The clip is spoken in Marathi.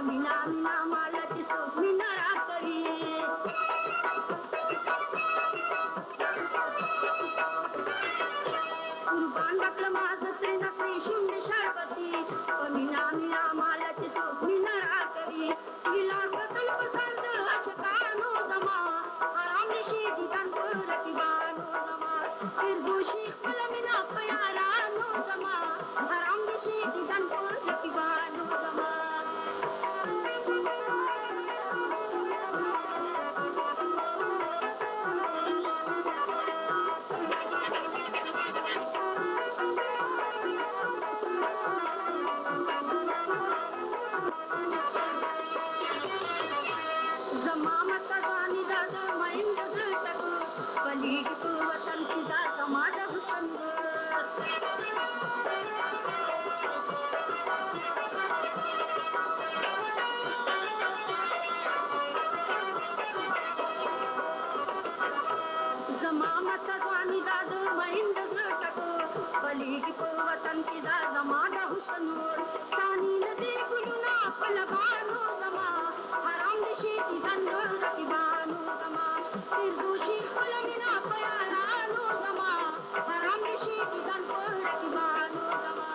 मीना मीना मालाची सोप मीना राकरी कुर्बान टाकलं माझं ते नकली शिंदे शाळपती मीना मीना मालाची सोप मीना राकरी तिला बदल पसंद अशकानो दमा आराम शेती कानपूर रतिबानो दमा फिरदोशी फल मीना प्यारानो दमा आराम शेती कानपूर रतिबानो दमा जमामत गाणी दाद मैंद घटक पलीग तू वतन फिदा समाज हुसंद जमामत गाणी दाद मैंद घटक पलीग तू वतन फिदा समाज हुसनूर तानी नदी गुलुना पलबानो जमा हराम शेती धंदोल रतिबानो जमा फिरदोशी फलमिना प्यारानो जमा हराम शेती धंदोल रतिबानो जमा